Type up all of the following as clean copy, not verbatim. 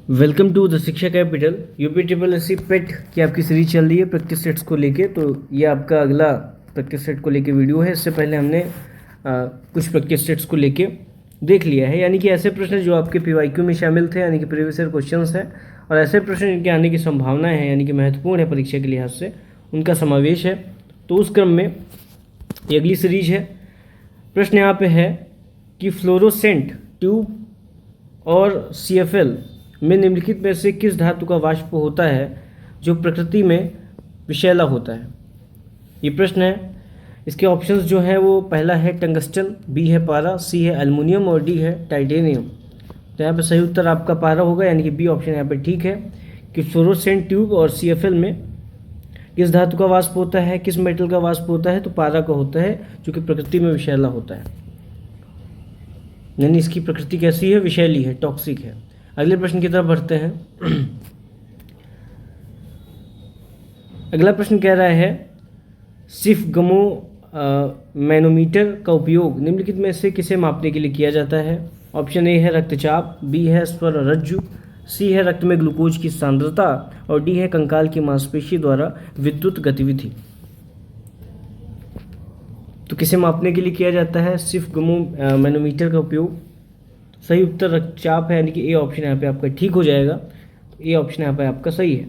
Welcome to the Shiksha capital. UP triple S C PET की आपकी series चल रही है प्रैक्टिस सेट्स को लेके। तो ये आपका अगला प्रैक्टिस सेट को लेके वीडियो है। इससे पहले हमने कुछ प्रैक्टिस सेट्स को लेके देख लिया है, यानी कि ऐसे प्रश्न जो आपके पीवाईक्यू में शामिल थे, यानी कि प्रीवियस ईयर क्वेश्चंस हैं, और ऐसे प्रश्न जिनके आने की संभावनाएं हैं, यानी कि महत्वपूर्ण है परीक्षा के लिहाज से, उनका समावेश है। तो उस क्रम में ये अगली सीरीज है। प्रश्न यहाँ पे है कि फ्लोरोसेंट ट्यूब और CFL में निम्नलिखित में से किस धातु का वाष्प होता है जो प्रकृति में विषैला होता है। ये प्रश्न है। इसके ऑप्शंस जो हैं वो पहला है टंगस्टन, बी है पारा, सी है एल्युमिनियम और डी है टाइटेनियम। तो यहाँ पे सही उत्तर आपका पारा होगा, यानी कि बी ऑप्शन यहाँ पे ठीक है कि फ्लोरोसेंट ट्यूब और CFL में किस धातु का वाष्प होता है, किस मेटल का वाष्प होता है, तो पारा का होता है, जो कि प्रकृति में विषैला होता है। यानी इसकी प्रकृति कैसी है? विषैली है, टॉक्सिक है। अगले प्रश्न की तरफ बढ़ते हैं। अगला प्रश्न कह रहा है सिफगमो मैनोमीटर का उपयोग निम्नलिखित में से किसे मापने के लिए किया जाता है। ऑप्शन ए है रक्तचाप, बी है स्वररज्जु, सी है रक्त में ग्लूकोज की सांद्रता और डी है कंकाल की मांसपेशी द्वारा विद्युत गतिविधि। तो किसे मापने के लिए किया जाता है सिफगमो मैनोमीटर का उपयोग? सही उत्तर रक्तचाप है, यानी कि ए ऑप्शन यहाँ पे आपका ठीक हो जाएगा। ए ऑप्शन यहाँ पे आपका सही है।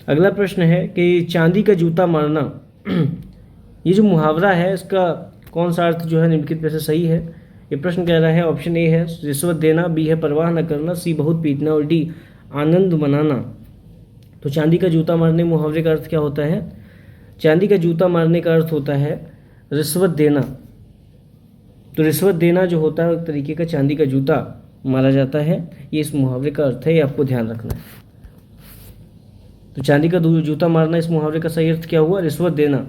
अगला प्रश्न है कि चांदी का जूता मारना ये जो मुहावरा है, इसका कौन सा अर्थ जो है निम्नलिखित में से सही है। ये प्रश्न कह रहा है ऑप्शन ए है रिश्वत देना, बी है परवाह न करना, सी बहुत पीटना और डी आनंद मनाना। तो चांदी का जूता मारने मुहावरे का अर्थ क्या होता है? चांदी का जूता मारने का अर्थ होता है रिश्वत देना। तो रिश्वत देना जो होता है एक तरीके का चांदी का जूता मारा जाता है, ये इस मुहावरे का अर्थ है, ये आपको ध्यान रखना है। तो चांदी का जूता मारना इस मुहावरे का सही अर्थ क्या हुआ? रिश्वत देना।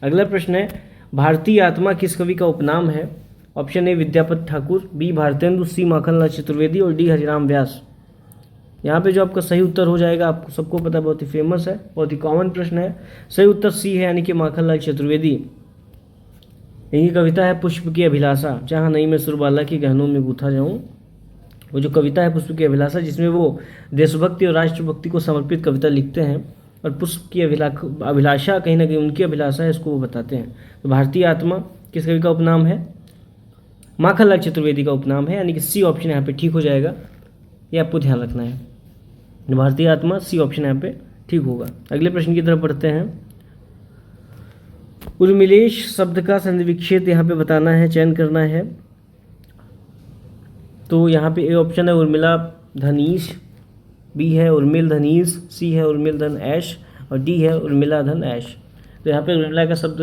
अगला प्रश्न है भारतीय आत्मा किस कवि का उपनाम है। Option A Vidyapati Thakur, B Bharatendu, C Makhanlal Chaturvedi और डी हरिराम व्यास। यहाँ पे जो आपका सही उत्तर हो जाएगा, आपको सबको पता, बहुत ही फेमस है, बहुत ही कॉमन प्रश्न है। सही उत्तर सी है, यानी कि माखनलाल चतुर्वेदी। इनकी कविता है पुष्प की अभिलाषा, जहाँ नहीं मैं सुरबाला के गहनों में गूथा जाऊँ। वो जो कविता है पुष्प की अभिलाषा, जिसमें वो देशभक्ति और राष्ट्रभक्ति को समर्पित कविता लिखते हैं, और पुष्प की अभिलाषा कहीं ना कहीं उनकी अभिलाषा है, इसको वो बताते हैं। तो भारतीय आत्मा किस कवि का उपनाम है? माखनलाल चतुर्वेदी का उपनाम है, यानी कि सी ऑप्शन यहाँ पे ठीक हो जाएगा। ये आपको ध्यान रखना है, भारतीय आत्मा, सी ऑप्शन यहाँ पे ठीक होगा। अगले प्रश्न की तरफ बढ़ते हैं। उर्मिलेश शब्द का संधि विच्छेद यहाँ पे बताना है, चयन करना है। तो यहाँ पे ए ऑप्शन है उर्मिला धनीश, बी है उर्मिल धनीश, सी है उर्मिल धन ऐश और डी है उर्मिला धन ऐश। तो यहाँ पे उर्मिला का शब्द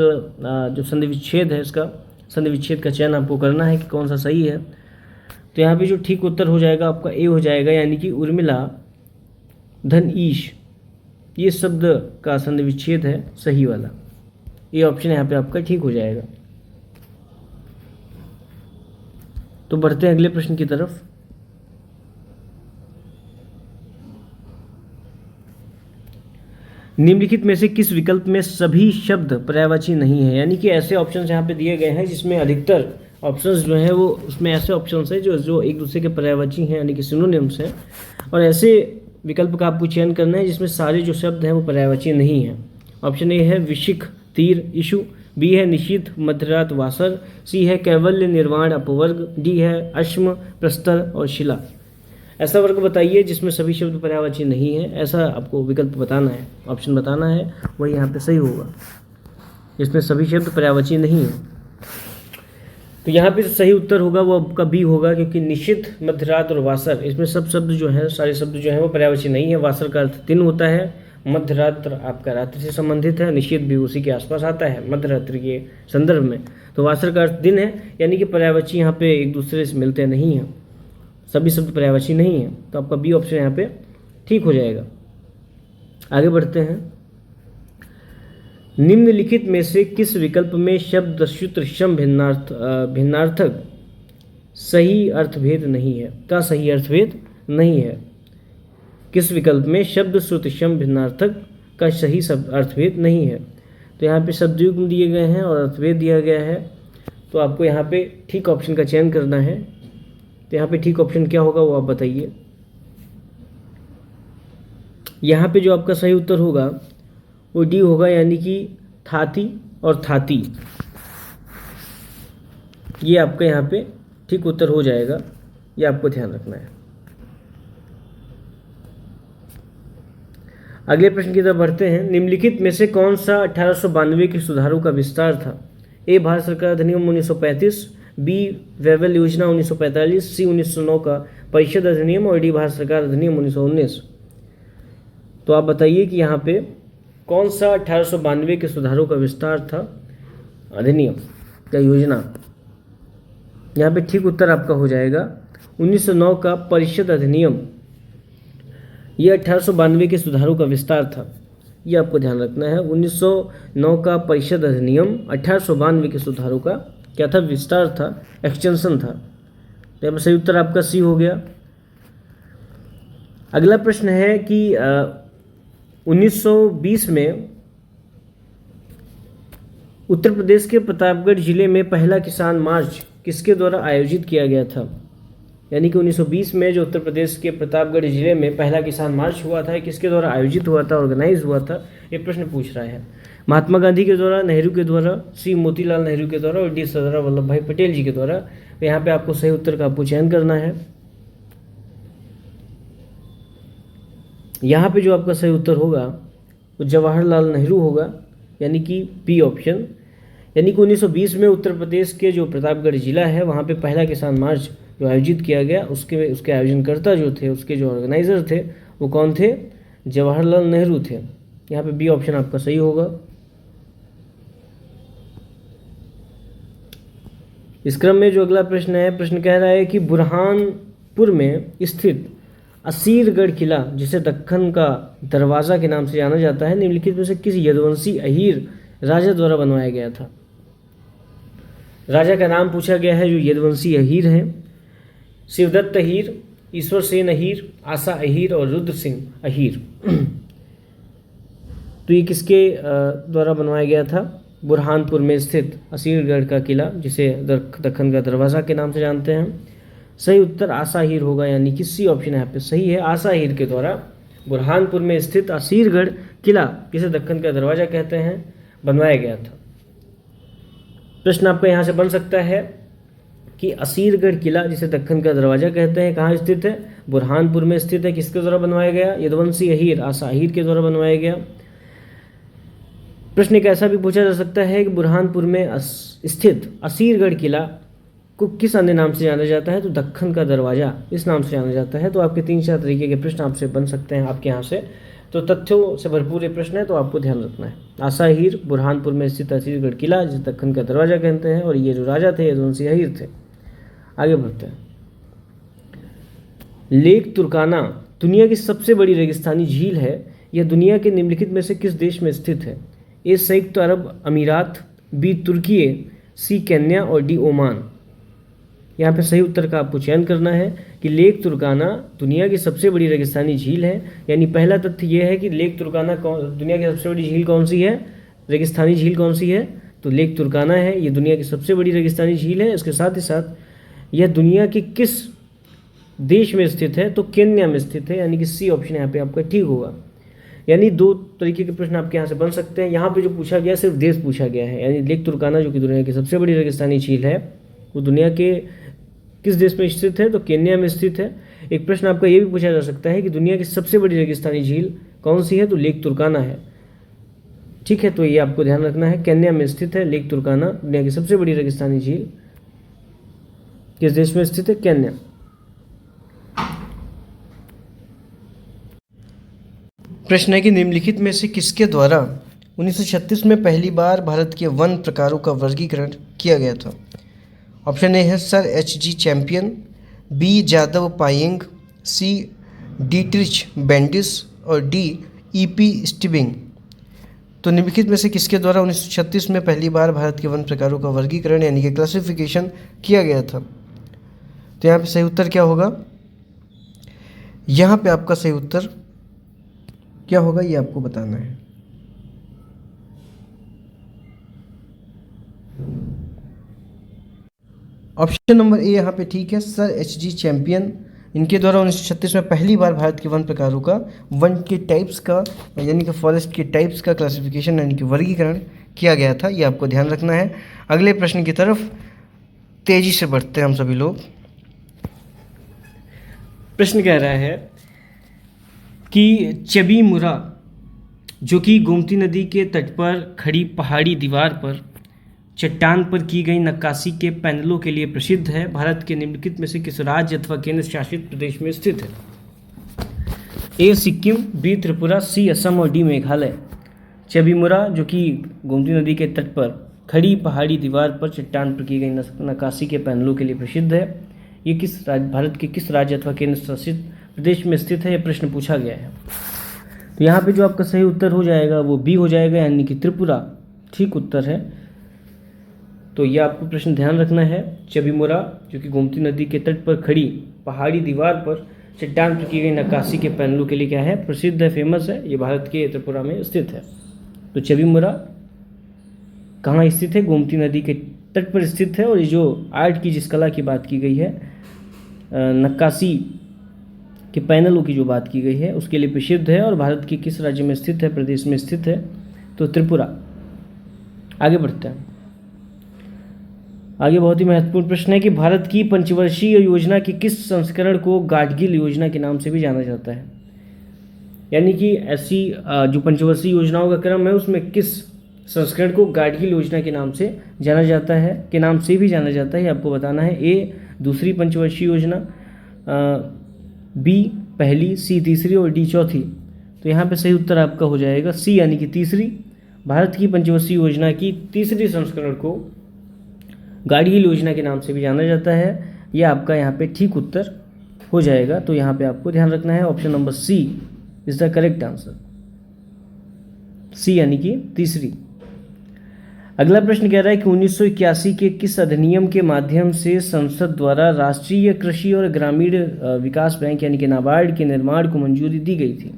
जो संधि विच्छेद है, इसका संधि विच्छेद का चयन आपको करना है कि कौन सा सही है। तो यहाँ पे जो ठीक उत्तर हो जाएगा आपका ए हो जाएगा, यानी कि उर्मिला धन ईश, ये शब्द का संधि विच्छेद है सही वाला। ये ऑप्शन यहाँ पे आपका ठीक हो जाएगा। तो बढ़ते हैं अगले प्रश्न की तरफ। निम्नलिखित में से किस विकल्प में सभी शब्द पर्यायवाची नहीं है। यानी कि ऐसे ऑप्शंस यहाँ पे दिए गए हैं जिसमें अधिकतर ऑप्शंस जो हैं वो उसमें ऐसे ऑप्शंस हैं जो एक दूसरे के पर्यायवाची हैं, यानी कि सिनोनिम्स हैं, और ऐसे विकल्प का आपको चयन करना है जिसमें सारे जो शब्द हैं वो पर्यायवाची नहीं हैं। ऑप्शन ए है विशिख तीर इशु, बी है निशीथ मध्यरात वासर, सी है कैवल्य निर्वाण अपवर्ग, डी है अश्म प्रस्तर और शिला। ऐसा वर्ग बताइए जिसमें सभी शब्द पर्यायवाची नहीं है, ऐसा आपको विकल्प बताना है, ऑप्शन बताना है, वही यहाँ पे सही होगा, जिसमें सभी शब्द पर्यायवाची नहीं है। तो यहाँ पे सही उत्तर होगा वो आपका बी होगा, क्योंकि निशिथ मध्यरात और वासर, इसमें सब शब्द जो है, सारे शब्द जो है वो पर्यायवाची नहीं है। वासर का अर्थ दिन होता है, मध्यरात्र आपका रात्रि से संबंधित है, निषेध भी उसी के आसपास आता है मध्यरात्रि के संदर्भ में। तो वासर का अर्थ दिन है, यानी कि पर्यायवाची यहाँ पे एक दूसरे से मिलते नहीं हैं, सभी शब्द पर्यायवाची नहीं है। तो आपका बी ऑप्शन यहाँ पे ठीक हो जाएगा। आगे बढ़ते हैं। निम्नलिखित में से किस विकल्प में शब्द सूत्र सम भिन्नार्थक सही अर्थभेद नहीं है, का सही अर्थभेद नहीं है? किस विकल्प में शब्द श्रुति सम भिन्नार्थक का सही अर्थभेद नहीं है? तो यहाँ पे शब्द युग्म दिए गए हैं और अर्थभेद दिया गया है। तो आपको यहाँ पे ठीक ऑप्शन का चयन करना है। तो यहाँ पे ठीक ऑप्शन क्या होगा वो आप बताइए। यहाँ पे जो आपका सही उत्तर होगा वो डी होगा, यानी कि थाती और थाती, ये आपका यहाँ पे ठीक उत्तर हो जाएगा, ये आपको ध्यान रखना है। अगले प्रश्न की तरफ बढ़ते हैं। निम्नलिखित में से कौन सा 1892 के सुधारों का विस्तार था? ए भारत सरकार अधिनियम 1935, बी वेवेल योजना 1945, सी 1909 का परिषद अधिनियम और डी भारत सरकार अधिनियम 1919। तो आप बताइए कि यहाँ पे कौन सा 1892 के सुधारों का विस्तार था, अधिनियम या योजना? यहाँ पे ठीक उत्तर आपका हो जाएगा 1909 का परिषद अधिनियम, ये 1892 के सुधारों का विस्तार था, ये आपको ध्यान रखना है। 1909 का परिषद अधिनियम 1892 के सुधारों का क्या था? विस्तार था, एक्सटेंशन था। तो यहाँ सही उत्तर आपका सी हो गया। अगला प्रश्न है कि 1920 में उत्तर प्रदेश के प्रतापगढ़ जिले में पहला किसान मार्च किसके द्वारा आयोजित किया गया था? यानी कि 1920 में जो उत्तर प्रदेश के प्रतापगढ़ जिले में पहला किसान मार्च हुआ था, किसके द्वारा आयोजित हुआ था, ऑर्गेनाइज हुआ था? ये प्रश्न पूछ रहा है। महात्मा गांधी के द्वारा, नेहरू के द्वारा, सी मोतीलाल नेहरू के द्वारा और डी सरदार वल्लभ भाई पटेल जी के द्वारा। तो यहाँ पे आपको सही उत्तर का आपको चयन करना है। यहाँ पे जो आपका सही उत्तर होगा वो जवाहरलाल नेहरू होगा, यानी कि बी ऑप्शन। यानी कि 1920 में उत्तर प्रदेश के जो प्रतापगढ़ जिला है वहाँ पे पहला किसान मार्च जो आयोजित किया गया, उसके आयोजनकर्ता जो थे, उसके जो ऑर्गेनाइजर थे वो कौन थे? जवाहरलाल नेहरू थे। यहाँ पे बी ऑप्शन आपका सही होगा। इस क्रम में जो अगला प्रश्न है, प्रश्न कह रहा है कि बुरहानपुर में स्थित असीरगढ़ किला, जिसे दक्कन का दरवाज़ा के नाम से जाना जाता है, निम्नलिखित में से किस यदुवंशी अहीर राजा द्वारा बनवाया गया था? राजा का नाम पूछा गया है जो यदुवंशी अहीर हैं। शिवदत्त अहीर, ईश्वर सेन अहीर, आशा अहीर और रुद्र सिंह अहीर। तो ये किसके द्वारा बनवाया गया था? बुरहानपुर में स्थित असीरगढ़ का किला, जिसे दक्कन का दरवाज़ा के नाम से जानते हैं। सही उत्तर आशा अहीर होगा, यानी कि सी ऑप्शन यहाँ पे सही है। आशा अहीर के द्वारा बुरहानपुर में स्थित असीरगढ़ किला, जिसे दक्कन का दरवाज़ा कहते हैं, बनवाया गया था। प्रश्न आपका यहाँ से बन सकता है कि असीरगढ़ किला, जिसे दक्कन का दरवाज़ा कहते हैं, कहाँ स्थित है? बुरहानपुर में स्थित है। किसके द्वारा बनवाया गया? यदुवंशी अहीर, आशा अहीर के द्वारा बनवाया गया। प्रश्न एक ऐसा भी पूछा जा सकता है कि बुरहानपुर में स्थित असीरगढ़ किला को किस अन्य नाम से जाना जाता है? तो दक्कन का दरवाज़ा इस नाम से जाना जाता है। तो आपके 3-4 तरीके के प्रश्न आपसे बन सकते हैं आपके यहाँ से। तो तथ्यों से भरपूर ये प्रश्न है, तो आपको ध्यान रखना है। आशा अहीर, बुरहानपुर में स्थित असीरगढ़ किला, जिसे दक्कन का दरवाज़ा कहते हैं, और ये जो राजा थे यदुवंशी अहीर थे। आगे बढ़ते हैं। लेक तुर्काना दुनिया की सबसे बड़ी रेगिस्तानी झील है। यह दुनिया के निम्नलिखित में से किस देश में स्थित है? ए संयुक्त अरब अमीरात, बी तुर्की, सी केन्या और डी ओमान। यहाँ पे सही उत्तर का आपको चयन करना है कि लेक तुर्काना दुनिया की सबसे बड़ी रेगिस्तानी झील है। यानी पहला तथ्य यह है कि लेक तुर्काना दुनिया की सबसे बड़ी झील कौन सी है? रेगिस्तानी झील कौन सी है? तो लेक तुर्काना है, ये दुनिया की सबसे बड़ी रेगिस्तानी झील है। इसके साथ ही साथ यह दुनिया के किस देश में स्थित है? तो केन्या में स्थित है, यानी कि सी ऑप्शन यहाँ पे आपका ठीक होगा। यानी 2 तरीके के प्रश्न आपके यहाँ से बन सकते हैं। यहाँ पे जो पूछा गया सिर्फ देश पूछा गया है, यानी लेक तुर्काना जो कि दुनिया की सबसे बड़ी रेगिस्तानी झील है वो दुनिया के किस देश में स्थित है? तो केन्या में स्थित है। एक प्रश्न आपका ये भी पूछा जा सकता है कि दुनिया की सबसे बड़ी रेगिस्तानी झील कौन सी है? तो लेक तुर्काना है। ठीक है, तो ये आपको ध्यान रखना है, केन्या में स्थित है लेक तुर्काना, दुनिया की सबसे बड़ी रेगिस्तानी झील किस देश में स्थित है? केन्या। प्रश्न है कि निम्नलिखित में से किसके द्वारा 1936 में पहली बार भारत के वन प्रकारों का वर्गीकरण किया गया था? ऑप्शन ए है sir H.G. Champion, B Jadav Payeng, C Dietrich Brandis और डी E.P. स्टिबिंग। तो निम्नलिखित में से किसके द्वारा 1936 में पहली बार भारत के वन प्रकारों का वर्गीकरण यानी कि क्लासिफिकेशन किया गया था? तो यहाँ पे सही उत्तर क्या होगा? यहाँ पे आपका सही उत्तर क्या होगा ये आपको बताना है। ऑप्शन नंबर ए यहाँ पे ठीक है, सर एच.जी. चैंपियन। इनके द्वारा 1936 में पहली बार भारत के वन प्रकारों का, वन के टाइप्स का यानी कि फॉरेस्ट के टाइप्स का क्लासिफिकेशन यानी कि वर्गीकरण किया गया था। ये आपको ध्यान रखना है। अगले प्रश्न की तरफ तेजी से बढ़ते हैं हम सभी लोग। प्रश्न कह रहा है कि चबी मुरा, जो कि गोमती नदी के तट पर खड़ी पहाड़ी दीवार पर चट्टान पर की गई नक्काशी के पैनलों के लिए प्रसिद्ध है, भारत के निम्नलिखित में से किस राज्य अथवा केंद्र शासित प्रदेश में स्थित है? ए सिक्किम, बी त्रिपुरा, सी असम और डी मेघालय। चबीमुरा, जो कि गोमती नदी के तट पर खड़ी पहाड़ी दीवार पर चट्टान पर की गई नक्काशी के पैनलों के लिए प्रसिद्ध है, ये भारत के किस राज्य अथवा केंद्र शासित प्रदेश में स्थित है? यह प्रश्न पूछा गया है। तो यहाँ पे जो आपका सही उत्तर हो जाएगा वो बी हो जाएगा, यानी कि त्रिपुरा ठीक उत्तर है। तो ये आपको प्रश्न ध्यान रखना है। चबीमुरा, जो कि गोमती नदी के तट पर खड़ी पहाड़ी दीवार पर चट्टान पर की गई नक्काशी के पैनलों के लिए क्या है? प्रसिद्ध है, फेमस है। ये भारत के त्रिपुरा में स्थित है। तो चबीमुरा कहाँ स्थित है? गोमती नदी के तट पर स्थित है। और ये जो आर्ट की जिस कला की बात की गई है, नक्काशी के पैनलों की जो बात की गई है, उसके लिए प्रसिद्ध है। और भारत के किस राज्य में स्थित है, प्रदेश में स्थित है? तो त्रिपुरा। आगे बढ़ते हैं। आगे बहुत ही महत्वपूर्ण प्रश्न है कि भारत की पंचवर्षीय योजना के किस संस्करण को गाडगिल योजना के नाम से भी जाना जाता है? यानी कि ऐसी जो पंचवर्षीय योजनाओं का क्रम है, उसमें किस संस्करण को गाडगिल योजना के नाम से जाना जाता है, के नाम से भी जाना जाता है, आपको बताना है। ए दूसरी पंचवर्षीय योजना, बी पहली, सी तीसरी और डी चौथी। तो यहाँ पे सही उत्तर आपका हो जाएगा सी, यानी कि तीसरी। भारत की पंचवर्षीय योजना की तीसरी संस्करण को गाडगिल योजना के नाम से भी जाना जाता है। यह आपका यहाँ पे ठीक उत्तर हो जाएगा। तो यहाँ पे आपको ध्यान रखना है, option number C is the correct answer. C यानी कि तीसरी। अगला प्रश्न कह रहा है कि 1981 के किस अधिनियम के माध्यम से संसद द्वारा राष्ट्रीय कृषि और ग्रामीण विकास बैंक यानी कि नाबार्ड के निर्माण को मंजूरी दी गई थी?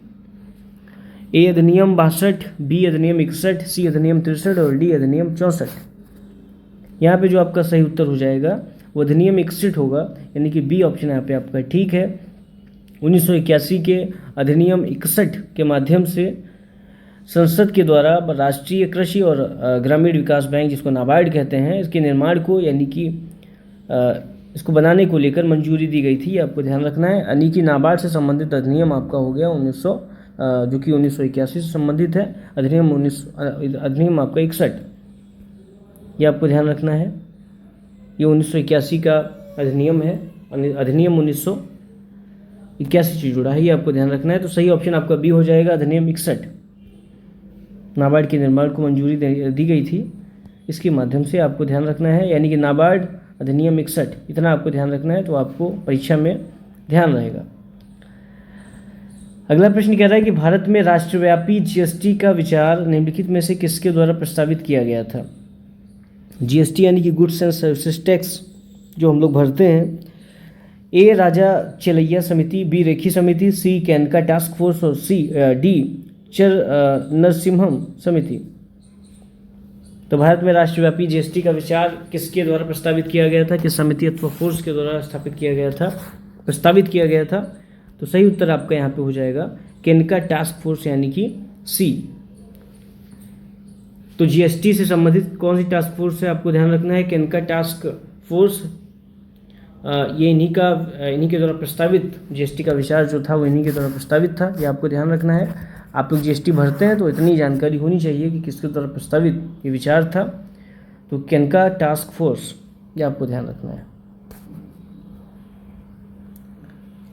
ए अधिनियम 62, बी अधिनियम 61, सी अधिनियम 63 और डी अधिनियम 64। यहाँ पे जो आपका सही उत्तर हो जाएगा वो अधिनियम 61 होगा, यानी कि बी ऑप्शन यहाँ पे आपका ठीक है। 1981 के अधिनियम 61 के माध्यम से संसद के द्वारा राष्ट्रीय कृषि और ग्रामीण विकास बैंक, जिसको नाबार्ड कहते हैं, इसके निर्माण को यानी कि इसको बनाने को लेकर मंजूरी दी गई थी। आपको ध्यान रखना है। यानी कि नाबार्ड से संबंधित अधिनियम आपका हो गया 1900, जो कि 1981 से संबंधित है। अधिनियम आपका 61, ये आपको ध्यान रखना है। ये 1981 का अधिनियम है। अधिनियम 1981 से जुड़ा है, ये आपको ध्यान रखना है। तो सही ऑप्शन आपका बी हो जाएगा, अधिनियम 61। नाबार्ड के निर्माण को मंजूरी दी गई थी, इसके माध्यम से आपको ध्यान रखना है। यानी कि नाबार्ड अधिनियम 61, इतना आपको ध्यान रखना है, तो आपको परीक्षा में ध्यान रहेगा। अगला प्रश्न कह रहा है कि भारत में राष्ट्रव्यापी जीएसटी का विचार निम्नलिखित में से किसके द्वारा प्रस्तावित किया गया था? जीएसटी यानी कि गुड्स एंड सर्विसेज टैक्स जो हम लोग भरते हैं। ए राजा चलैया समिति, बी रेखी समिति, सी कैनका टास्क फोर्स और डी चर नरसिम्हम समिति। तो भारत में राष्ट्रव्यापी जीएसटी का विचार किसके द्वारा प्रस्तावित किया गया था? किस समिति अथवा फोर्स के द्वारा प्रस्तावित किया गया था? तो सही उत्तर आपका यहाँ पे हो जाएगा कैनका टास्क फोर्स, यानी कि सी। तो जीएसटी से संबंधित कौन सी टास्क फोर्स है, आपको ध्यान रखना है, कैनका टास्क फोर्स। ये इन्हीं के द्वारा प्रस्तावित जीएसटी का विचार जो था वो इन्हीं के द्वारा प्रस्तावित था, ये आपको ध्यान रखना है। आप लोग जीएसटी भरते हैं तो इतनी जानकारी होनी चाहिए कि किसके द्वारा प्रस्तावित ये विचार था। तो कैनका टास्क फोर्स, ये आपको ध्यान रखना है।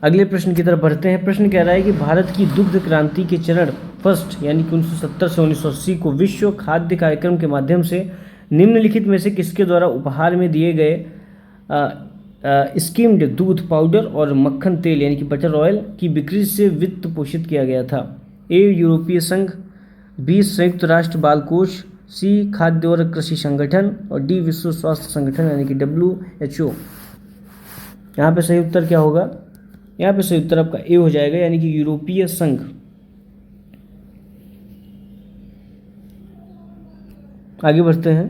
अगले प्रश्न की तरफ बढ़ते हैं। प्रश्न कह रहा है कि भारत की दुग्ध क्रांति के चरण फर्स्ट यानी कि 1970 से 1980 को विश्व खाद्य कार्यक्रम के माध्यम से निम्नलिखित में से किसके द्वारा उपहार में दिए गए स्किम्ड दूध पाउडर और मक्खन तेल यानी कि बटर ऑयल की बिक्री से वित्त पोषित किया गया था? ए यूरोपीय संघ, बी संयुक्त राष्ट्र बाल कोष, सी खाद्य और कृषि संगठन और डी विश्व स्वास्थ्य संगठन यानी कि WHO। यहाँ पे सही उत्तर क्या होगा? यहाँ पे सही उत्तर आपका ए हो जाएगा, यानी कि यूरोपीय संघ। आगे बढ़ते हैं।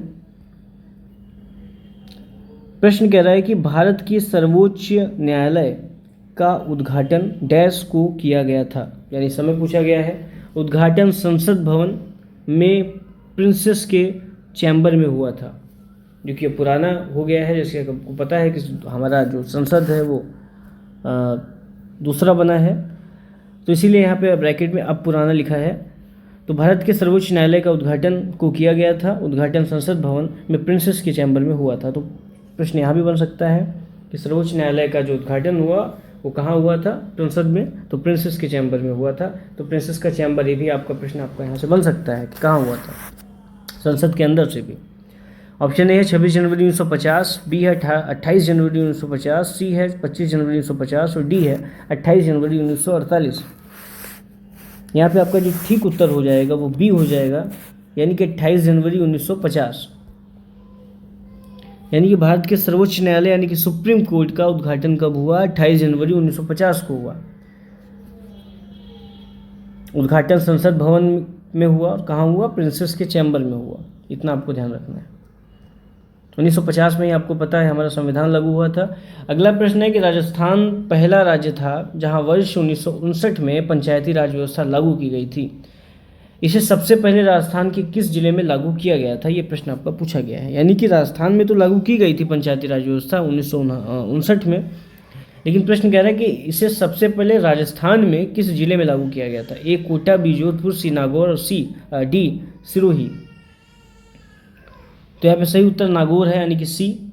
प्रश्न कह रहा है कि भारत के सर्वोच्च न्यायालय का उद्घाटन डैश को किया गया था, यानी समय पूछा गया है। उद्घाटन संसद भवन में प्रिंसेस के चैम्बर में हुआ था, जो कि पुराना हो गया है। जैसे आपको पता है कि हमारा जो संसद है वो दूसरा बना है, तो इसीलिए यहाँ पे ब्रैकेट में अब पुराना लिखा है। तो भारत के सर्वोच्च न्यायालय का उद्घाटन को किया गया था, उद्घाटन संसद भवन में प्रिंसेस के चैम्बर में हुआ था। तो प्रश्न यहाँ भी बन सकता है कि सर्वोच्च न्यायालय का जो उद्घाटन हुआ वो कहाँ हुआ था, संसद में, तो प्रिंसेस के चैम्बर में हुआ था। तो प्रिंसेस का चैम्बर, ये भी आपका प्रश्न आपका यहाँ से बन सकता है कि कहाँ हुआ था, संसद के अंदर से भी। ऑप्शन ए है 26 जनवरी 1950, बी है 28 जनवरी 1950, सी है 25 जनवरी 1950 और डी है 28 जनवरी 1948। यहाँ पे आपका जो ठीक उत्तर हो जाएगा वो बी हो जाएगा, यानी कि 28 जनवरी 1950। यानी कि भारत के सर्वोच्च न्यायालय यानी कि सुप्रीम कोर्ट का उद्घाटन कब हुआ? 28 जनवरी 1950 को हुआ। उद्घाटन संसद भवन में हुआ और कहाँ हुआ? प्रिंसेस के चैम्बर में हुआ। इतना आपको ध्यान रखना है। 1950 में ही आपको पता है हमारा संविधान लागू हुआ था। अगला प्रश्न है कि राजस्थान पहला राज्य था जहां वर्ष 1959 में पंचायती राज व्यवस्था लागू की गई थी। इसे सबसे पहले राजस्थान के किस जिले में लागू किया गया था, ये प्रश्न आपका पूछा गया है। यानी कि राजस्थान में तो लागू की गई थी पंचायती राज व्यवस्था 1959 में, लेकिन प्रश्न कह रहा है कि इसे सबसे पहले राजस्थान में किस जिले में लागू किया गया था? ए कोटा, बी जोधपुर, सी नागौर और डी सिरोही। तो यहाँ पे सही उत्तर नागौर है, यानी कि सी।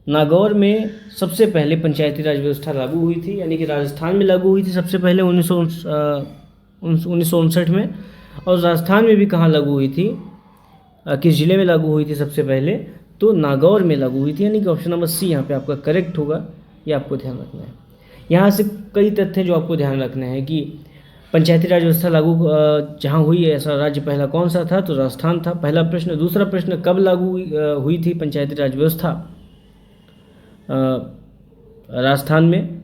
नागौर में सबसे पहले पंचायती राज व्यवस्था लागू हुई थी, यानी कि राजस्थान में लागू हुई थी सबसे पहले 1959 में। और राजस्थान में भी कहाँ लागू हुई थी, किस जिले में लागू हुई थी सबसे पहले? तो नागौर में लागू हुई थी, यानी कि ऑप्शन नंबर सी यहाँ पे आपका करेक्ट होगा। ये आपको ध्यान रखना है। यहाँ से कई तथ्य जो आपको ध्यान रखना है कि पंचायती राज व्यवस्था लागू जहाँ हुई है ऐसा राज्य पहला कौन सा था? तो राजस्थान था, पहला प्रश्न। दूसरा प्रश्न, कब लागू हुई थी पंचायती राज व्यवस्था राजस्थान में?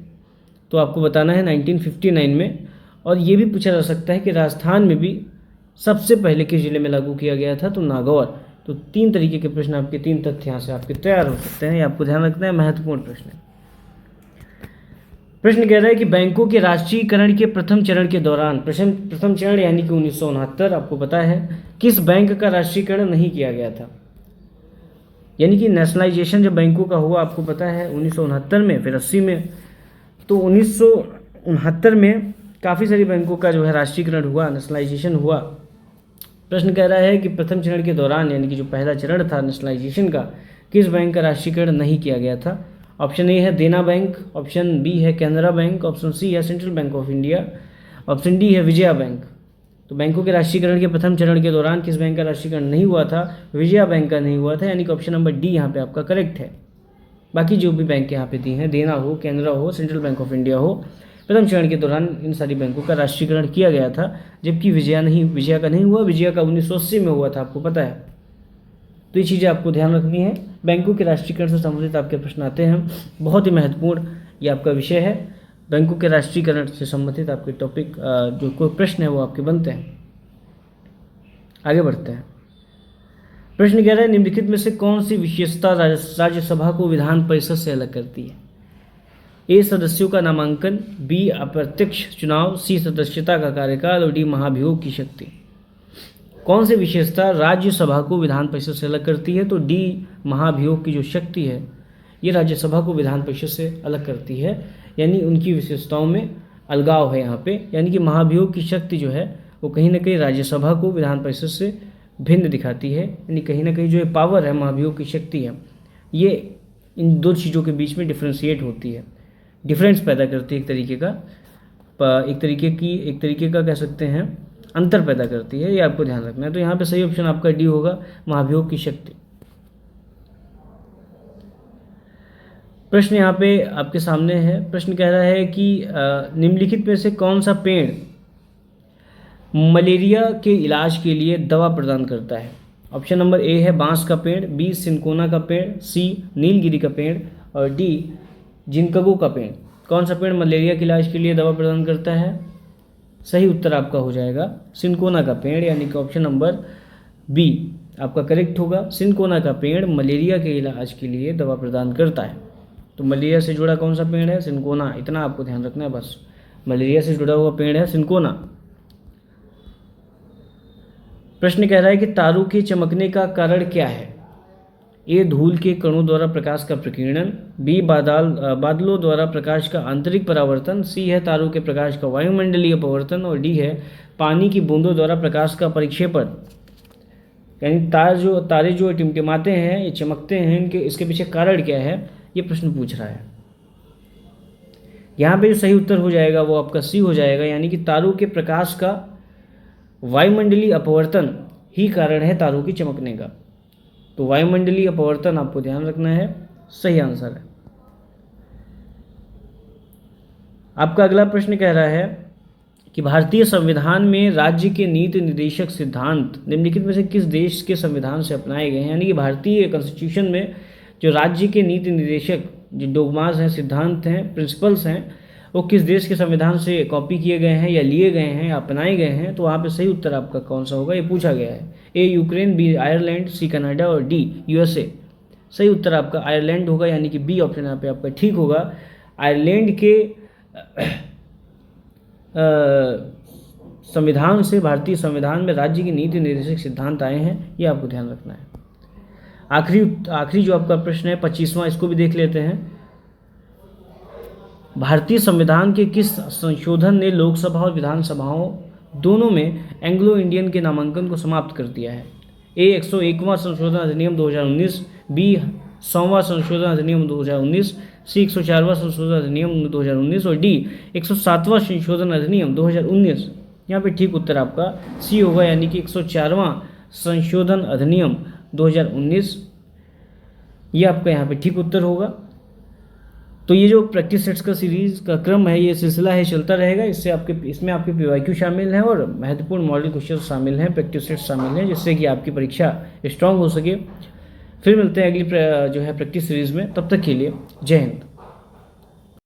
तो आपको बताना है 1959 में। और ये भी पूछा जा सकता है कि राजस्थान में भी सबसे पहले किस जिले में लागू किया गया था? तो नागौर। तो 3 तरीके के प्रश्न आपके, 3 तथ्य यहाँ से आपके तैयार हो सकते हैं। ये आपको ध्यान रखना है, महत्वपूर्ण प्रश्न है। प्रश्न कह रहा है कि बैंकों के राष्ट्रीयकरण के प्रथम चरण के दौरान, प्रथम चरण यानी कि 1969, आपको पता है किस बैंक का राष्ट्रीयकरण नहीं किया गया था? यानी कि नेशनलाइजेशन जब बैंकों का हुआ आपको पता है 1969 में, फिर 80 में। तो 1969 में काफ़ी सारी बैंकों का जो है राष्ट्रीयकरण हुआ, नेशनलाइजेशन हुआ। प्रश्न कह रहा है कि प्रथम चरण के दौरान, यानी कि जो पहला चरण था नेशनलाइजेशन का, किस बैंक का राष्ट्रीयकरण नहीं किया गया था? ऑप्शन ए है देना बैंक, ऑप्शन बी है कैनरा बैंक, ऑप्शन सी है central bank of India, option D है विजया बैंक। तो बैंकों के राष्ट्रीयकरण के प्रथम चरण के दौरान किस बैंक का राष्ट्रीयकरण नहीं हुआ था? विजया बैंक का नहीं हुआ था, यानी कि ऑप्शन नंबर डी यहाँ पे आपका करेक्ट है। बाकी जो भी बैंक यहाँ पे दी हैं, देना हो, कैनरा हो, सेंट्रल बैंक ऑफ इंडिया हो, प्रथम चरण के दौरान इन सारी बैंकों का राष्ट्रीयकरण किया गया था, जबकि विजया का नहीं हुआ। विजया का 1980 में हुआ था, आपको पता है। तो ये चीज़ें आपको ध्यान रखनी है। बैंकों के राष्ट्रीयकरण से संबंधित आपके प्रश्न आते हैं, बहुत ही महत्वपूर्ण ये आपका विषय है। बैंकों के राष्ट्रीयकरण से संबंधित आपके टॉपिक जो कोई प्रश्न है वो आपके बनते हैं। आगे बढ़ते हैं। प्रश्न कह रहा है निम्नलिखित में से कौन सी विशेषता राज्यसभा को विधान परिषद से अलग करती है? ए सदस्यों का नामांकन, बी अप्रत्यक्ष चुनाव, सी सदस्यता का कार्यकाल और डी महाभियोग की शक्ति। कौन सी विशेषता राज्यसभा को विधान परिषद से अलग करती है? तो डी महाभियोग की जो शक्ति है ये राज्यसभा को विधान परिषद से अलग करती है, यानी उनकी विशेषताओं में अलगाव है यहाँ पे। यानी कि महाभियोग की शक्ति जो है वो कहीं ना कहीं राज्यसभा को विधान परिषद से भिन्न दिखाती है, यानी कहीं ना कहीं जो ये पावर है, महाभियोग की शक्ति है, ये इन दो चीज़ों के बीच में डिफ्रेंशिएट होती है, डिफरेंस पैदा करती है एक तरीके का कह सकते हैं अंतर पैदा करती है। ये आपको ध्यान रखना है। तो यहाँ पे सही ऑप्शन आपका डी होगा, महाभियोग की शक्ति। प्रश्न यहाँ पे आपके सामने है। प्रश्न कह रहा है कि निम्नलिखित में से कौन सा पेड़ मलेरिया के इलाज के लिए दवा प्रदान करता है? ऑप्शन नंबर ए है बांस का पेड़, बी सिनकोना का पेड़, सी नीलगिरी का पेड़ और डी जिंकगो का पेड़। कौन सा पेड़ मलेरिया के इलाज के लिए दवा प्रदान करता है? सही उत्तर आपका हो जाएगा सिनकोना का पेड़, यानी कि ऑप्शन नंबर बी आपका करेक्ट होगा। सिनकोना का पेड़ मलेरिया के इलाज के लिए दवा प्रदान करता है। तो मलेरिया से जुड़ा कौन सा पेड़ है? सिनकोना। इतना आपको ध्यान रखना है बस। मलेरिया से जुड़ा हुआ पेड़ है सिनकोना। प्रश्न कह रहा है कि तारों के चमकने का कारण क्या है? ए, धूल के कणों द्वारा प्रकाश का प्रकीर्णन, बी, बादलों द्वारा प्रकाश का आंतरिक परावर्तन, सी है तारों के प्रकाश का वायुमंडलीय अपवर्तन, और डी है पानी की बूंदों द्वारा प्रकाश का परिक्षेपण। यानी तारे जो टिमटिमाते हैं, ये चमकते हैं, इनके इसके पीछे कारण क्या है, ये प्रश्न पूछ रहा है। यहाँ पे जो सही उत्तर हो जाएगा वो आपका सी हो जाएगा, यानी कि तारों के प्रकाश का वायुमंडलीय अपवर्तन ही कारण है तारों की चमकने का। तो वायुमंडलीय अपवर्तन आपको ध्यान रखना है, सही आंसर है। आपका अगला प्रश्न कह रहा है कि भारतीय संविधान में राज्य के नीति निर्देशक सिद्धांत निम्नलिखित में से किस देश के संविधान से अपनाए गए हैं? यानी कि भारतीय कॉन्स्टिट्यूशन में जो राज्य के नीति निर्देशक जो डोगमास हैं, सिद्धांत हैं, प्रिंसिपल्स हैं, वो किस देश के संविधान से कॉपी किए गए हैं या लिए गए हैं या अपनाए गए हैं? तो वहाँ पे सही उत्तर आपका कौन सा होगा, ये पूछा गया है। ए, यूक्रेन, बी, आयरलैंड, सी, कनाडा, और डी, यूएसए। सही उत्तर आपका आयरलैंड होगा, यानी कि बी ऑप्शन यहाँ पे आपका ठीक होगा। आयरलैंड के संविधान से भारतीय संविधान में राज्य के नीति निर्देशक सिद्धांत आए हैं, ये आपको ध्यान रखना है। आखिरी जो आपका प्रश्न है 25वां, इसको भी देख लेते हैं। भारतीय संविधान के किस संशोधन ने लोकसभा और विधानसभाओं दोनों में एंग्लो इंडियन के नामांकन को समाप्त कर दिया है? ए, 101वां संशोधन अधिनियम 2019, बी, 100वां संशोधन अधिनियम 2019, सी, 104वां संशोधन अधिनियम 2019, और डी, 107वां संशोधन अधिनियम 2019। यहाँ पे ठीक उत्तर आपका सी होगा, यानी कि 104वां संशोधन अधिनियम 2019, ये आपका यहाँ पे ठीक उत्तर होगा। तो ये जो प्रैक्टिस सेट्स का सीरीज का क्रम है, ये सिलसिला है, चलता रहेगा। इसमें आपके पीवाईक्यू शामिल हैं और महत्वपूर्ण मॉडल क्वेश्चन शामिल हैं, प्रैक्टिस सेट्स शामिल हैं, जिससे कि आपकी परीक्षा स्ट्रांग हो सके। फिर मिलते हैं अगली जो है प्रैक्टिस सीरीज में। तब तक के लिए जय हिंद।